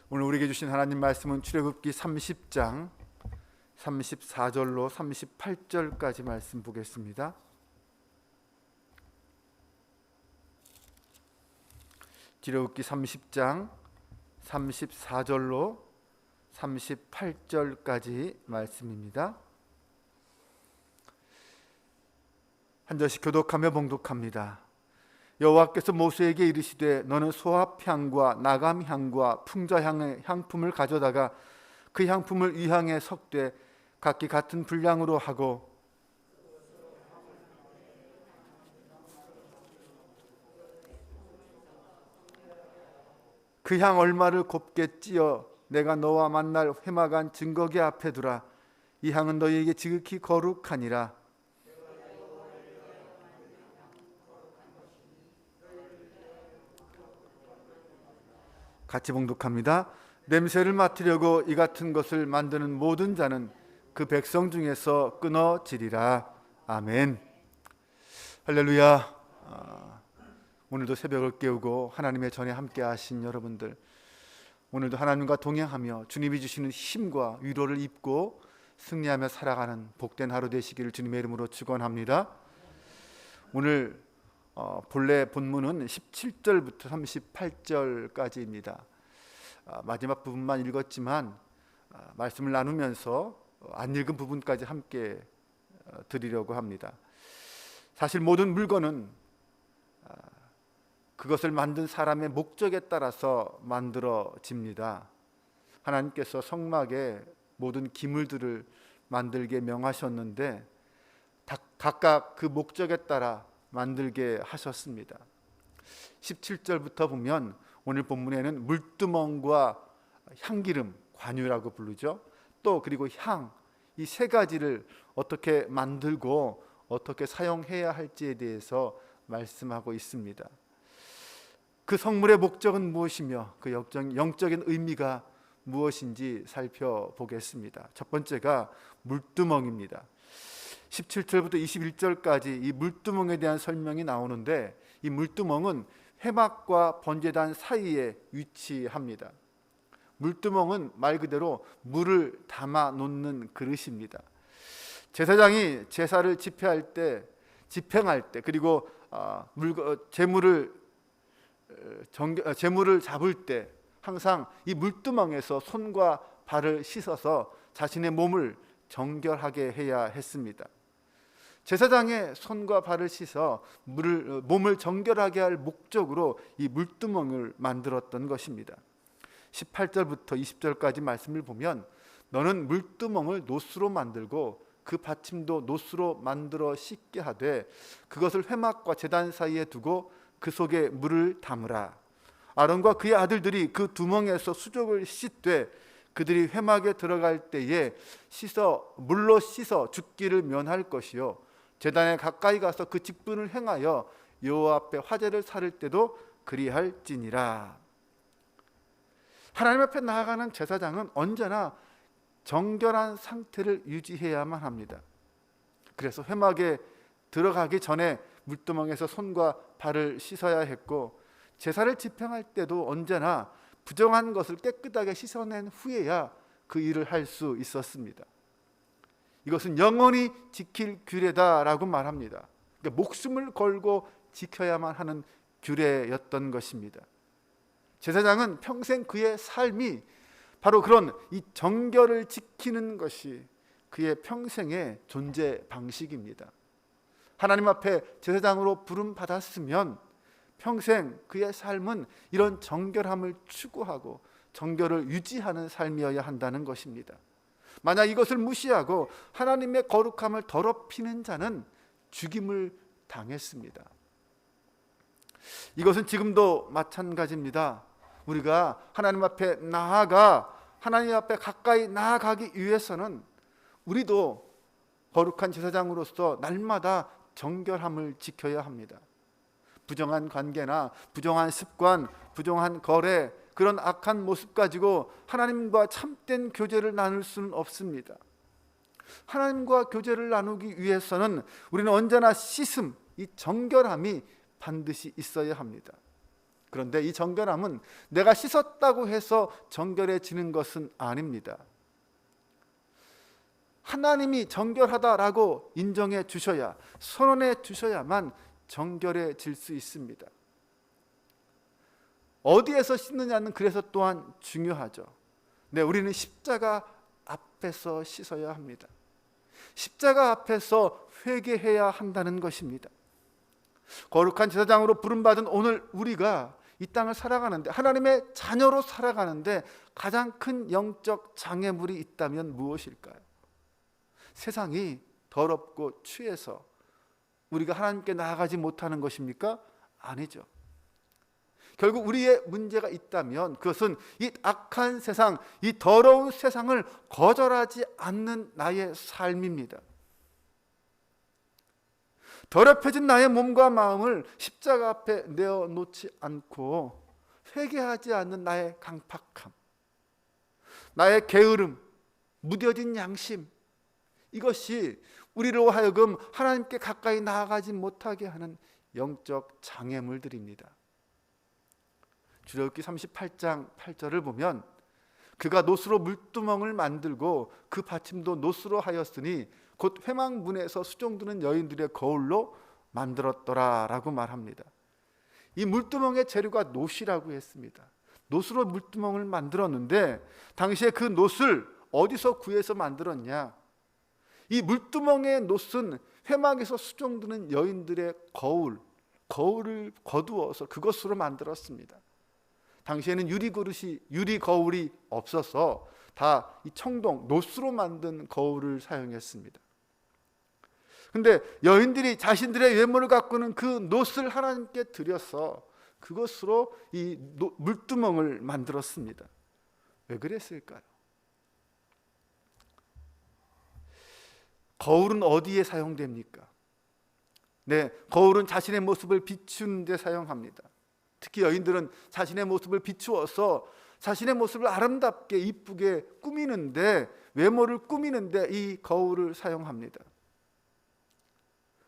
오늘 우리에게 주신 하나님 말씀은 출애굽기 30장 34절로 38절까지 말씀 보겠습니다. 출애굽기 30장 34절로 38절까지 말씀입니다. 한 절씩 교독하며 봉독합니다. 여호와께서 모세에게 이르시되 너는 소합향과 나감향과 풍자향의 향품을 가져다가 그 향품을 위향에 섞되 각기 같은 분량으로 하고 그 향 얼마를 곱게 찌어 내가 너와 만날 회막안 증거계 앞에 두라. 이 향은 너희에게 지극히 거룩하니라. 같이 봉독합니다. 냄새를 맡으려고 이 같은 것을 만드는 모든 자는 그 백성 중에서 끊어지리라. 아멘. 할렐루야. 오늘도 새벽을 깨우고 하나님의 전에 함께 하신 여러분들, 오늘도 하나님과 동행하며 주님이 주시는 힘과 위로를 입고 승리하며 살아가는 복된 하루 되시기를 주님의 이름으로 축원합니다. 오늘 본래 본문은 17절부터 38절까지입니다. 마지막 부분만 읽었지만 말씀을 나누면서 안 읽은 부분까지 함께 드리려고 합니다. 사실 모든 물건은 그것을 만든 사람의 목적에 따라서 만들어집니다. 하나님께서 성막에 모든 기물들을 만들게 명하셨는데 각각 그 목적에 따라 만들게 하셨습니다. 17절부터 보면 오늘 본문에는 물두멍과 향기름, 관유라고 부르죠. 또 그리고 향, 이 세 가지를 어떻게 만들고 어떻게 사용해야 할지에 대해서 말씀하고 있습니다. 그 성물의 목적은 무엇이며 그 영적인 의미가 무엇인지 살펴보겠습니다. 첫 번째가 물두멍입니다. 17절부터 21절까지 이 물두멍에 대한 설명이 나오는데, 이 물두멍은 회막과 번제단 사이에 위치합니다. 물두멍은 말 그대로 물을 담아 놓는 그릇입니다. 제사장이 제사를 집행할 때 그리고 제물을 잡을 때 항상 이 물두멍에서 손과 발을 씻어서 자신의 몸을 정결하게 해야 했습니다. 제사장의 손과 발을 씻어 몸을 정결하게 할 목적으로 이 물두멍을 만들었던 것입니다. 18절부터 20절까지 말씀을 보면 너는 물두멍을 노수로 만들고 그 받침도 노수로 만들어 씻게 하되 그것을 회막과 제단 사이에 두고 그 속에 물을 담으라. 아론과 그의 아들들이 그 두멍에서 수족을 씻되 그들이 회막에 들어갈 때에 물로 씻어 죽기를 면할 것이요 제단에 가까이 가서 그 직분을 행하여 여호와 앞에 화제를 살을 때도 그리할지니라. 하나님 앞에 나아가는 제사장은 언제나 정결한 상태를 유지해야만 합니다. 그래서 회막에 들어가기 전에 물두멍에서 손과 발을 씻어야 했고, 제사를 집행할 때도 언제나 부정한 것을 깨끗하게 씻어낸 후에야 그 일을 할 수 있었습니다. 이것은 영원히 지킬 규례다라고 말합니다. 그러니까 목숨을 걸고 지켜야만 하는 규례였던 것입니다. 제사장은 평생 그의 삶이 바로 그런 이 정결을 지키는 것이 그의 평생의 존재 방식입니다. 하나님 앞에 제사장으로 부름 받았으면 평생 그의 삶은 이런 정결함을 추구하고 정결을 유지하는 삶이어야 한다는 것입니다. 만약 이것을 무시하고 하나님의 거룩함을 더럽히는 자는 죽임을 당했습니다. 이것은 지금도 마찬가지입니다. 우리가 하나님 앞에 하나님 앞에 가까이 나아가기 위해서는 우리도 거룩한 제사장으로서 날마다 정결함을 지켜야 합니다. 부정한 관계나 부정한 습관, 부정한 거래, 그런 악한 모습 가지고 하나님과 참된 교제를 나눌 수는 없습니다. 하나님과 교제를 나누기 위해서는 우리는 언제나 씻음, 이 정결함이 반드시 있어야 합니다. 그런데 이 정결함은 내가 씻었다고 해서 정결해지는 것은 아닙니다. 하나님이 정결하다라고 인정해 주셔야, 선언해 주셔야만 정결해질 수 있습니다. 어디에서 씻느냐는 그래서 또한 중요하죠. 네, 우리는 십자가 앞에서 씻어야 합니다. 십자가 앞에서 회개해야 한다는 것입니다. 거룩한 제사장으로 부름받은 오늘 우리가 이 땅을 살아가는데, 하나님의 자녀로 살아가는데 가장 큰 영적 장애물이 있다면 무엇일까요? 세상이 더럽고 취해서 우리가 하나님께 나아가지 못하는 것입니까? 아니죠. 결국 우리의 문제가 있다면 그것은 이 악한 세상, 이 더러운 세상을 거절하지 않는 나의 삶입니다. 더럽혀진 나의 몸과 마음을 십자가 앞에 내어놓지 않고 회개하지 않는 나의 강팍함, 나의 게으름, 무뎌진 양심, 이것이 우리로 하여금 하나님께 가까이 나아가지 못하게 하는 영적 장애물들입니다. 출애굽기 38장 8절을 보면 그가 노스로 물두멍을 만들고 그 받침도 노스로 하였으니 곧 회막문에서 수종드는 여인들의 거울로 만들었더라 라고 말합니다. 이 물두멍의 재료가 노시라고 했습니다. 노스로 물두멍을 만들었는데 당시에 그 노스를 어디서 구해서 만들었냐? 이 물두멍의 노스는 회막에서 수종드는 여인들의 거울을 거두어서 그것으로 만들었습니다. 당시에는 유리 거울이 없어서 다 이 청동 노스로 만든 거울을 사용했습니다. 근데 여인들이 자신들의 외모를 가꾸는 그 노스를 하나님께 드려서 그것으로 이 물두멍을 만들었습니다. 왜 그랬을까요? 거울은 어디에 사용됩니까? 네, 거울은 자신의 모습을 비추는 데 사용합니다. 특히 여인들은 자신의 모습을 비추어서 자신의 모습을 아름답게 이쁘게 꾸미는데, 외모를 꾸미는데 이 거울을 사용합니다.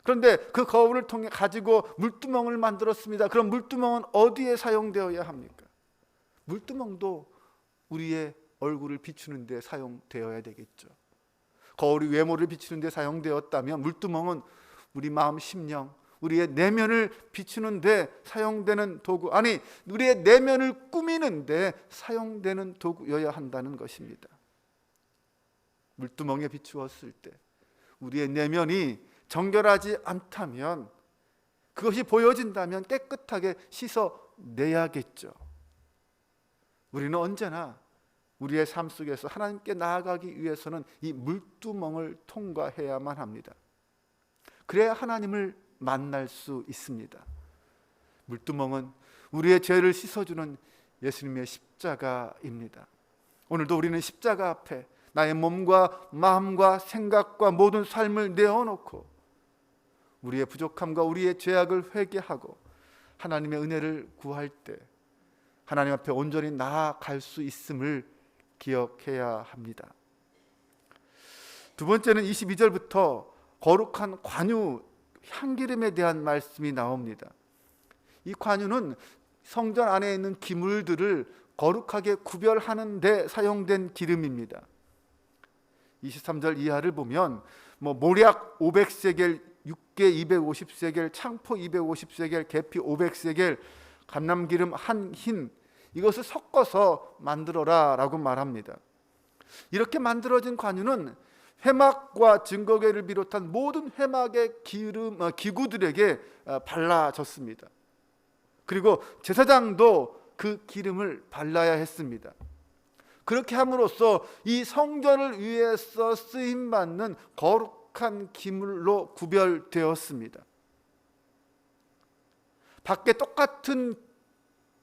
그런데 그 거울을 통해 가지고 물두멍을 만들었습니다. 그럼 물두멍은 어디에 사용되어야 합니까? 물두멍도 우리의 얼굴을 비추는 데 사용되어야 되겠죠. 거울이 외모를 비추는 데 사용되었다면 물두멍은 우리 마음 심령, 우리의 내면을 비추는 데 사용되는 도구, 아니 우리의 내면을 꾸미는 데 사용되는 도구여야 한다는 것입니다. 물두멍에 비추었을 때 우리의 내면이 정결하지 않다면, 그것이 보여진다면 깨끗하게 씻어내야겠죠. 우리는 언제나 우리의 삶 속에서 하나님께 나아가기 위해서는 이 물두멍을 통과해야만 합니다. 그래야 하나님을 만날 수 있습니다. 물두멍은 우리의 죄를 씻어주는 예수님의 십자가입니다. 오늘도 우리는 십자가 앞에 나의 몸과 마음과 생각과 모든 삶을 내어놓고 우리의 부족함과 우리의 죄악을 회개하고 하나님의 은혜를 구할 때 하나님 앞에 온전히 나아갈 수 있음을 기억해야 합니다. 두 번째는 22절부터 거룩한 관유, 향기름에 대한 말씀이 나옵니다. 이 관유는 성전 안에 있는 기물들을 거룩하게 구별하는 데 사용된 기름입니다. 23절 이하를 보면 모략 500세겔, 육개 250세겔, 창포 250세겔, 계피 500세겔, 감람기름 한 흰, 이것을 섞어서 만들어라 라고 말합니다. 이렇게 만들어진 관유는 회막과 증거궤를 비롯한 모든 회막의 기구들에게 발라졌습니다. 그리고 제사장도 그 기름을 발라야 했습니다. 그렇게 함으로써 이 성전을 위해서 쓰임받는 거룩한 기물로 구별되었습니다. 밖에 똑같은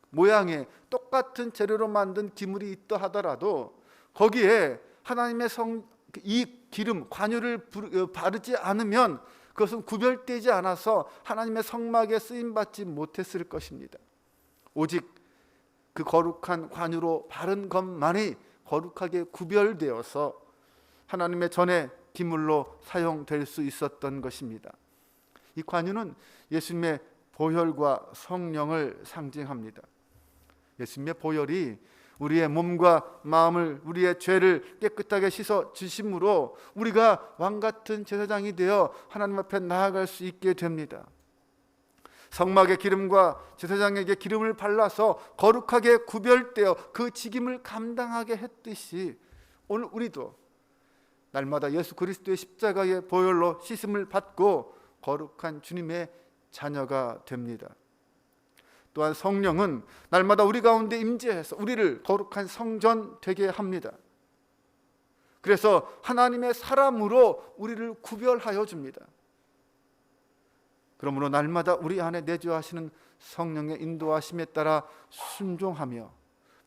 모양의 똑같은 재료로 만든 기물이 있다 하더라도 거기에 하나님의 이 기름, 관유를 바르지 않으면 그것은 구별되지 않아서 하나님의 성막에 쓰임받지 못했을 것입니다. 오직 그 거룩한 관유로 바른 것만이 거룩하게 구별되어서 하나님의 전의 기물로 사용될 수 있었던 것입니다. 이 관유는 예수님의 보혈과 성령을 상징합니다. 예수님의 보혈이 우리의 몸과 마음을, 우리의 죄를 깨끗하게 씻어 주심으로 우리가 왕같은 제사장이 되어 하나님 앞에 나아갈 수 있게 됩니다. 성막의 기름과 제사장에게 기름을 발라서 거룩하게 구별되어 그 직임을 감당하게 했듯이 오늘 우리도 날마다 예수 그리스도의 십자가의 보혈로 씻음을 받고 거룩한 주님의 자녀가 됩니다. 또한 성령은 날마다 우리 가운데 임재해서 우리를 거룩한 성전 되게 합니다. 그래서 하나님의 사람으로 우리를 구별하여 줍니다. 그러므로 날마다 우리 안에 내주하시는 성령의 인도하심에 따라 순종하며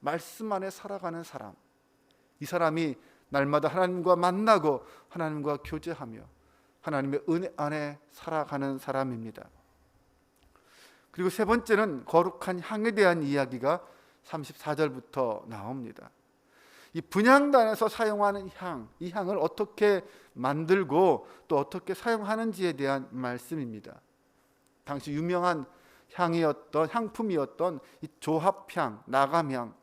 말씀 안에 살아가는 사람, 이 사람이 날마다 하나님과 만나고 하나님과 교제하며 하나님의 은혜 안에 살아가는 사람입니다. 그리고 세 번째는 거룩한 향에 대한 이야기가 34절부터 나옵니다. 이 분향단에서 사용하는 향, 이 향을 어떻게 만들고 또 어떻게 사용하는지에 대한 말씀입니다. 당시 유명한 향품이었던 이 조합향, 나감향,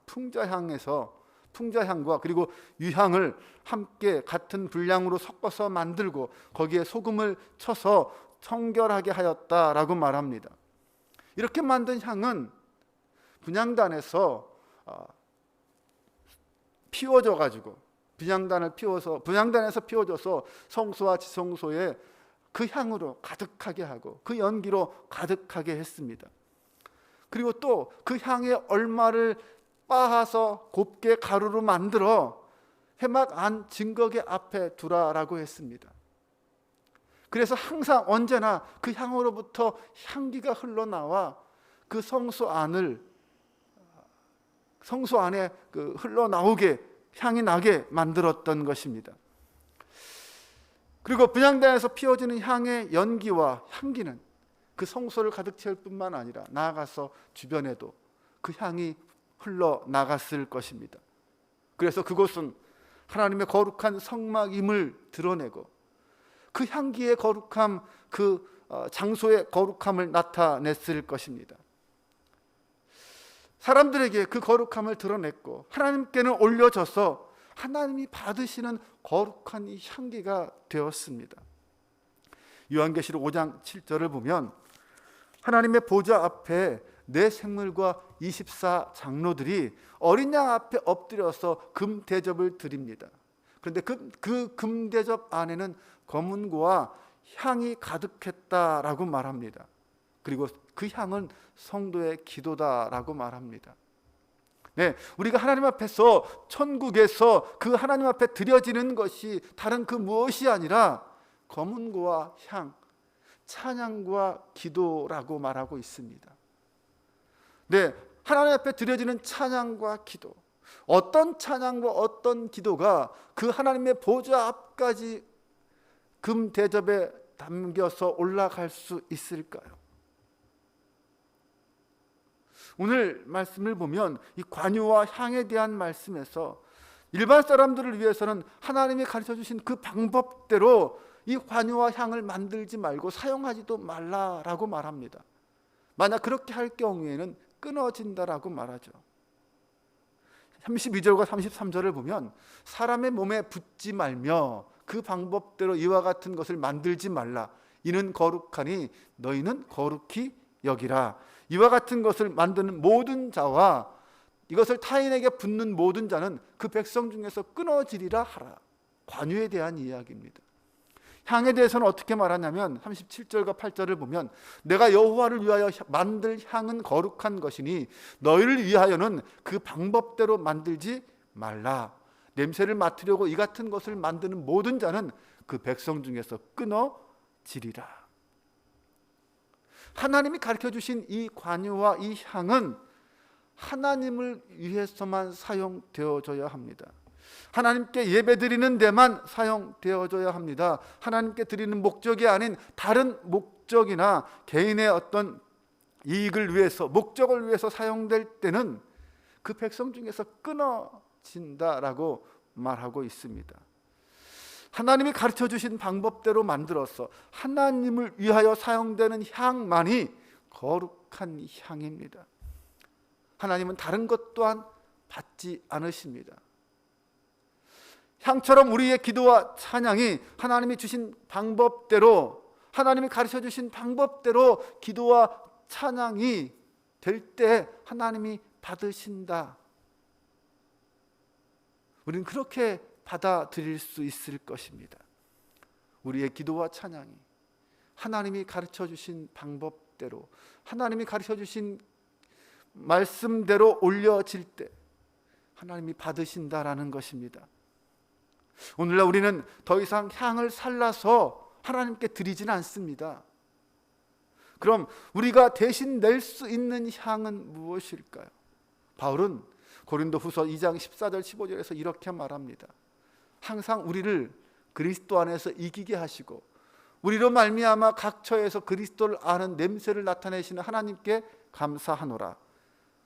풍자향과 그리고 유향을 함께 같은 분량으로 섞어서 만들고 거기에 소금을 쳐서 청결하게 하였다라고 말합니다. 이렇게 만든 향은 분향단에서 피워져 가지고 분향단에서 피워져서 성소와 지성소에 그 향으로 가득하게 하고 그 연기로 가득하게 했습니다. 그리고 또 그 향의 얼마를 빻아서 곱게 가루로 만들어 회막 안 증거계 앞에 두라라고 했습니다. 그래서 항상 언제나 그 향으로부터 향기가 흘러나와 그 성소 안에 흘러나오게 향이 나게 만들었던 것입니다. 그리고 분향단에서 피워지는 향의 연기와 향기는 그 성소를 가득 채울 뿐만 아니라 나아가서 주변에도 그 향이 흘러나갔을 것입니다. 그래서 그곳은 하나님의 거룩한 성막임을 드러내고 그 향기의 거룩함, 그 장소의 거룩함을 나타냈을 것입니다. 사람들에게 그 거룩함을 드러냈고 하나님께는 올려져서 하나님이 받으시는 거룩한 이 향기가 되었습니다. 요한계시록 5장 7절을 보면 하나님의 보좌 앞에 네 생물과 24장로들이 어린 양 앞에 엎드려서 금대접을 드립니다. 그런데 그 금대접 안에는 검은고와 향이 가득했다라고 말합니다. 그리고 그 향은 성도의 기도다라고 말합니다. 네, 우리가 하나님 앞에서 천국에서 그 하나님 앞에 드려지는 것이 다른 그 무엇이 아니라 검은고와 향, 찬양과 기도라고 말하고 있습니다. 네, 하나님 앞에 드려지는 찬양과 기도, 어떤 찬양과 어떤 기도가 그 하나님의 보좌 앞까지 금 대접에 담겨서 올라갈 수 있을까요? 오늘 말씀을 보면 이 관유와 향에 대한 말씀에서 일반 사람들을 위해서는 하나님이 가르쳐 주신 그 방법대로 이 관유와 향을 만들지 말고 사용하지도 말라라고 말합니다. 만약 그렇게 할 경우에는 끊어진다라고 말하죠. 32절과 33절을 보면 사람의 몸에 붓지 말며 그 방법대로 이와 같은 것을 만들지 말라. 이는 거룩하니 너희는 거룩히 여기라. 이와 같은 것을 만드는 모든 자와 이것을 타인에게 붓는 모든 자는 그 백성 중에서 끊어지리라 하라. 관유에 대한 이야기입니다. 향에 대해서는 어떻게 말하냐면 37절과 8절을 보면 내가 여호와를 위하여 만들 향은 거룩한 것이니 너희를 위하여는 그 방법대로 만들지 말라. 냄새를 맡으려고 이 같은 것을 만드는 모든 자는 그 백성 중에서 끊어지리라. 하나님이 가르쳐 주신 이 관유와 이 향은 하나님을 위해서만 사용되어져야 합니다. 하나님께 예배드리는 데만 사용되어져야 합니다. 하나님께 드리는 목적이 아닌 다른 목적이나 개인의 어떤 이익을 위해서, 목적을 위해서 사용될 때는 그 백성 중에서 끊어진다라고 말하고 있습니다. 하나님이 가르쳐 주신 방법대로 만들어서 하나님을 위하여 사용되는 향만이 거룩한 향입니다. 하나님은 다른 것 또한 받지 않으십니다. 향처럼 우리의 기도와 찬양이 하나님이 주신 방법대로, 하나님이 가르쳐 주신 방법대로 기도와 찬양이 될 때 하나님이 받으신다. 우리는 그렇게 받아들일 수 있을 것입니다. 우리의 기도와 찬양이 하나님이 가르쳐 주신 방법대로, 하나님이 가르쳐 주신 말씀대로 올려질 때 하나님이 받으신다라는 것입니다. 오늘날 우리는 더 이상 향을 살라서 하나님께 드리지는 않습니다. 그럼 우리가 대신 낼 수 있는 향은 무엇일까요? 바울은 고린도후서 2장 14절 15절에서 이렇게 말합니다. 항상 우리를 그리스도 안에서 이기게 하시고 우리로 말미암아 각 처에서 그리스도를 아는 냄새를 나타내시는 하나님께 감사하노라.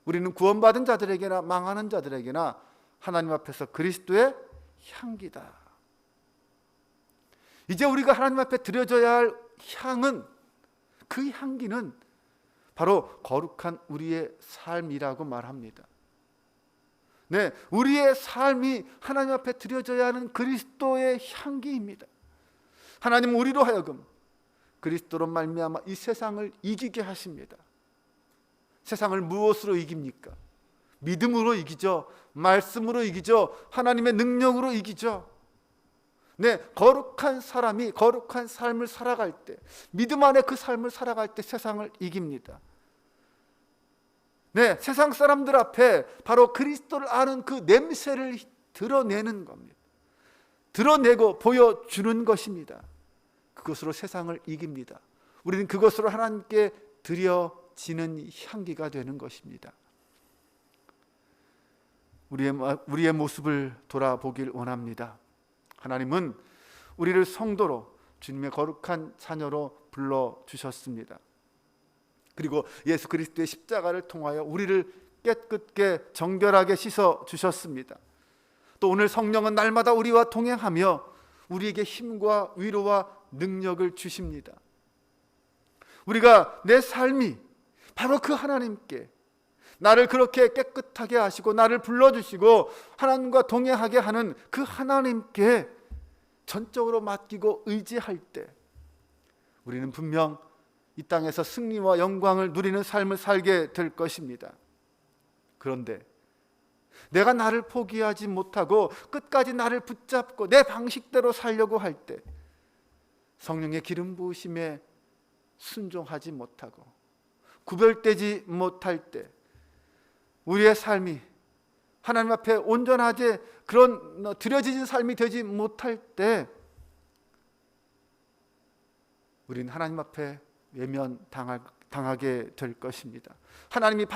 우리는 구원받은 자들에게나 망하는 자들에게나 하나님 앞에서 그리스도의 향기다. 이제 우리가 하나님 앞에 드려져야 할 향은, 그 향기는 바로 거룩한 우리의 삶이라고 말합니다. 네, 우리의 삶이 하나님 앞에 드려져야 하는 그리스도의 향기입니다. 하나님은 우리로 하여금 그리스도로 말미암아 이 세상을 이기게 하십니다. 세상을 무엇으로 이깁니까? 믿음으로 이기죠. 말씀으로 이기죠. 하나님의 능력으로 이기죠. 네, 거룩한 사람이 거룩한 삶을 살아갈 때, 믿음 안에 그 삶을 살아갈 때 세상을 이깁니다. 네, 세상 사람들 앞에 바로 그리스도를 아는 그 냄새를 드러내는 겁니다. 드러내고 보여주는 것입니다. 그것으로 세상을 이깁니다. 우리는 그것으로 하나님께 드려지는 향기가 되는 것입니다. 우리의 모습을 돌아보길 원합니다. 하나님은 우리를 성도로, 주님의 거룩한 자녀로 불러주셨습니다. 그리고 예수 그리스도의 십자가를 통하여 우리를 깨끗게 정결하게 씻어주셨습니다. 또 오늘 성령은 날마다 우리와 동행하며 우리에게 힘과 위로와 능력을 주십니다. 우리가 내 삶이 바로 그 하나님께, 나를 그렇게 깨끗하게 하시고 나를 불러주시고 하나님과 동행하게 하는 그 하나님께 전적으로 맡기고 의지할 때 우리는 분명 이 땅에서 승리와 영광을 누리는 삶을 살게 될 것입니다. 그런데 내가 나를 포기하지 못하고 끝까지 나를 붙잡고 내 방식대로 살려고 할 때, 성령의 기름 부으심에 순종하지 못하고 구별되지 못할 때, 우리의 삶이 하나님 앞에 온전하지, 그런 드려지는 삶이 되지 못할 때 우리는 하나님 앞에 외면당하게 될 것입니다. 하나님이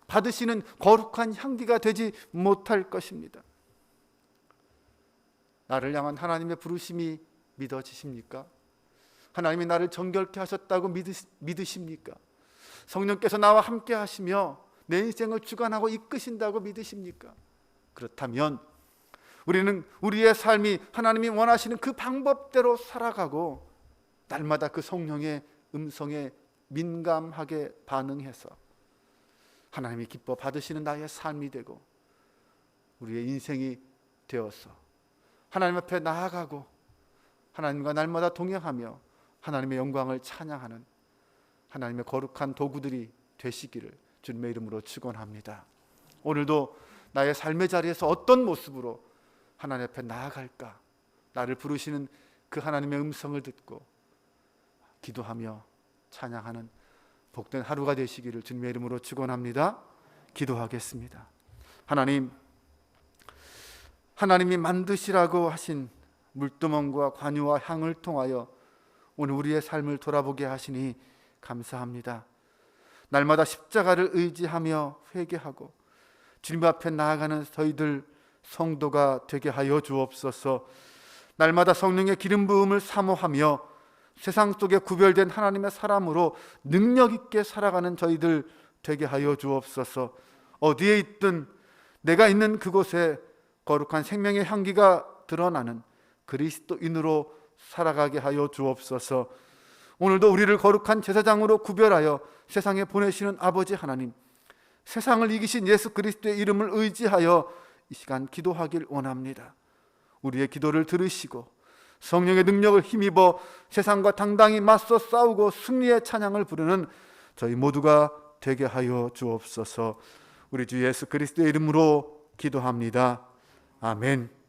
받으시는 거룩한 향기가 되지 못할 것입니다. 나를 향한 하나님의 부르심이 믿어지십니까? 하나님이 나를 정결케 하셨다고 믿으십니까? 성령께서 나와 함께 하시며 내 인생을 주관하고 이끄신다고 믿으십니까? 그렇다면 우리는 우리의 삶이 하나님이 원하시는 그 방법대로 살아가고 날마다 그 성령의 음성에 민감하게 반응해서 하나님이 기뻐 받으시는 나의 삶이 되고 우리의 인생이 되어서 하나님 앞에 나아가고 하나님과 날마다 동행하며 하나님의 영광을 찬양하는 하나님의 거룩한 도구들이 되시기를 주님의 이름으로 축원합니다. 오늘도 나의 삶의 자리에서 어떤 모습으로 하나님 앞에 나아갈까? 나를 부르시는 그 하나님의 음성을 듣고 기도하며 찬양하는 복된 하루가 되시기를 주님의 이름으로 축원합니다. 기도하겠습니다. 하나님이 만드시라고 하신 물두멍과 관유와 향을 통하여 오늘 우리의 삶을 돌아보게 하시니 감사합니다. 날마다 십자가를 의지하며 회개하고 주님 앞에 나아가는 저희들 성도가 되게 하여 주옵소서. 날마다 성령의 기름 부음을 사모하며 세상 속에 구별된 하나님의 사람으로 능력 있게 살아가는 저희들 되게 하여 주옵소서. 어디에 있든 내가 있는 그곳에 거룩한 생명의 향기가 드러나는 그리스도인으로 살아가게 하여 주옵소서. 오늘도 우리를 거룩한 제사장으로 구별하여 세상에 보내시는 아버지 하나님, 세상을 이기신 예수 그리스도의 이름을 의지하여 이 시간 기도하길 원합니다. 우리의 기도를 들으시고 성령의 능력을 힘입어 세상과 당당히 맞서 싸우고 승리의 찬양을 부르는 저희 모두가 되게 하여 주옵소서. 우리 주 예수 그리스도의 이름으로 기도합니다. 아멘.